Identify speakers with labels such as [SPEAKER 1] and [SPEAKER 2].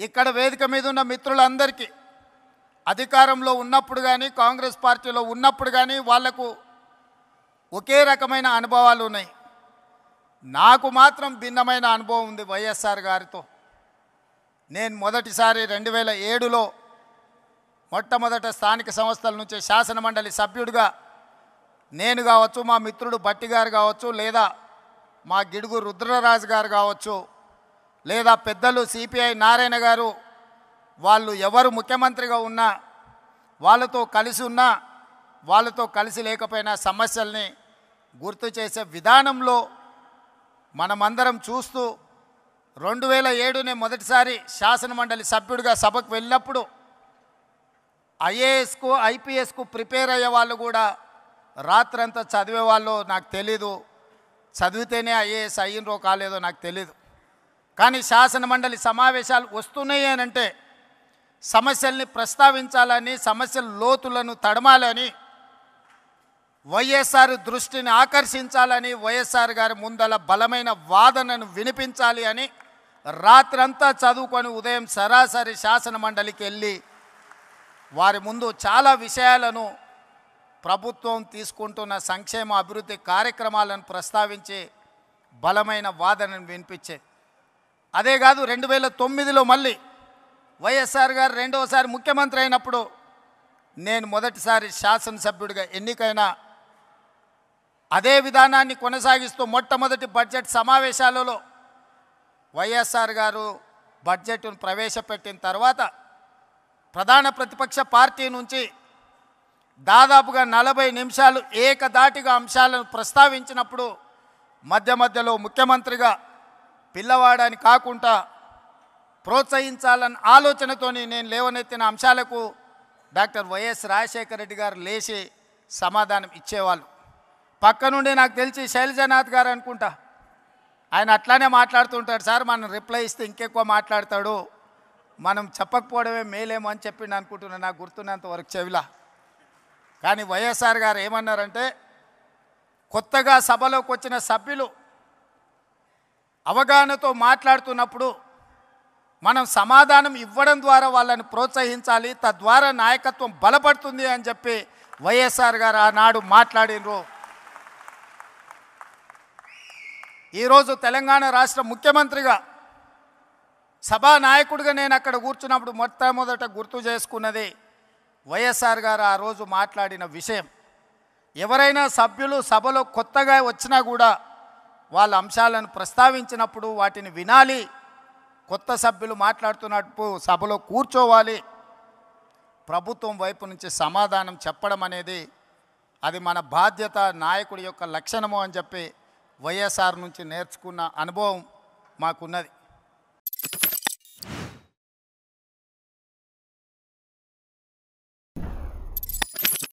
[SPEAKER 1] ఇక్కడ వేదిక మీద ఉన్న మిత్రులందరికీ అధికారంలో ఉన్నప్పుడు కానీ కాంగ్రెస్ పార్టీలో ఉన్నప్పుడు కానీ వాళ్లకు ఒకే రకమైన అనుభవాలు ఉన్నాయి. నాకు మాత్రం భిన్నమైన అనుభవం ఉంది వైఎస్ఆర్ గారితో. నేను మొదటిసారి 2007లో మొట్టమొదట స్థానిక సంస్థల నుంచి శాసనమండలి సభ్యుడిగా నేను కావచ్చు, మా మిత్రుడు భట్టి గారు కావచ్చు, లేదా మా గిడుగు రుద్రరాజు గారు కావచ్చు, లేదా పెద్దలు సిపిఐ నారాయణ గారు, వాళ్ళు ఎవరు ముఖ్యమంత్రిగా ఉన్నా వాళ్ళతో కలిసి ఉన్నా వాళ్ళతో కలిసి లేకపోయినా సమస్యల్ని గుర్తు చేసే విధానంలో మనమందరం చూస్తూ 2007 మొదటిసారి శాసనమండలి సభ్యుడిగా సభకు వెళ్ళినప్పుడు ఐఏఎస్కు ఐపీఎస్కు ప్రిపేర్ అయ్యే వాళ్ళు కూడా రాత్రంతా చదివేవాళ్ళు నాకు తెలీదు. చదివితేనే ఐఏఎస్ అయ్యినరో కాలేదో నాకు తెలీదు. కానీ శాసనమండలి సమావేశాలు వస్తున్నాయి అంటే సమస్యల్ని ప్రస్తావించాలని, సమస్యల లోతులను తడమాలని, వైఎస్ఆర్ దృష్టిని ఆకర్షించాలని, వైఎస్ఆర్ గారి ముందల బలమైన వాదనను వినిపించాలి అని రాత్రంతా చదువుకొని ఉదయం సరాసరి శాసనమండలికి వెళ్ళి వారి ముందు చాలా విషయాలను, ప్రభుత్వం తీసుకుంటున్న సంక్షేమ అభివృద్ధి కార్యక్రమాలను ప్రస్తావించి బలమైన వాదనను వినిపించేది. అదే కాదు 2009లో మళ్ళీ వైఎస్ఆర్ గారు రెండవసారి ముఖ్యమంత్రి అయినప్పుడు నేను మొదటిసారి శాసనసభ్యుడిగా ఎన్నికైన అదే విధానాన్ని కొనసాగిస్తూ మొట్టమొదటి బడ్జెట్ సమావేశాలలో వైఎస్ఆర్ గారు బడ్జెట్ను ప్రవేశపెట్టిన తర్వాత ప్రధాన ప్రతిపక్ష పార్టీ నుంచి దాదాపుగా 40 నిమిషాలు ఏకధాటిగా అంశాలను ప్రస్తావించినప్పుడు మధ్య మధ్యలో ముఖ్యమంత్రిగా పిల్లవాడని కాకుండా ప్రోత్సహించాలన్న ఆలోచనతోని నేను లేవనెత్తిన అంశాలకు డాక్టర్ వైఎస్ రాజశేఖర రెడ్డి గారు లేచి సమాధానం ఇచ్చేవాళ్ళు. పక్క నుండి నాకు తెలిసి శైలజనాథ్ గారు అనుకుంటా, ఆయన అట్లానే మాట్లాడుతుంటాడు. సార్ మనం రిప్లై ఇస్తే ఇంకెక్కువ మాట్లాడతాడు, మనం చెప్పకపోవడమే మేలేమో అని చెప్పిండు అనుకుంటున్నాను నాకు గుర్తున్నంత వరకు చెవిలా. కానీ వైఎస్ఆర్ గారు ఏమన్నారంటే, కొత్తగా సభలోకి వచ్చిన సభ్యులు అవగాహనతో మాట్లాడుతున్నప్పుడు మనం సమాధానం ఇవ్వడం ద్వారా వాళ్ళని ప్రోత్సహించాలి, తద్వారా నాయకత్వం బలపడుతుంది అని చెప్పి వైఎస్ఆర్ గారు ఆనాడు మాట్లాడినరు. ఈరోజు తెలంగాణ రాష్ట్ర ముఖ్యమంత్రిగా సభానాయకుడిగా నేను అక్కడ కూర్చున్నప్పుడు మొట్టమొదట గుర్తు చేసుకున్నది వైఎస్ఆర్ గారు ఆ రోజు మాట్లాడిన విషయం. ఎవరైనా సభ్యులు సభలో కొత్తగా వచ్చినా కూడా వాళ్ళ అంశాలను ప్రస్తావించినప్పుడు వాటిని వినాలి, కొత్త సభ్యులు మాట్లాడుతున్నప్పుడు సభలో కూర్చోవాలి, ప్రభుత్వం వైపు నుంచి సమాధానం చెప్పడం అనేది అది మన బాధ్యత, నాయకుడి యొక్క లక్షణము అని చెప్పి వైఎస్ఆర్ నుంచి నేర్చుకున్న అనుభవం మాకున్నది.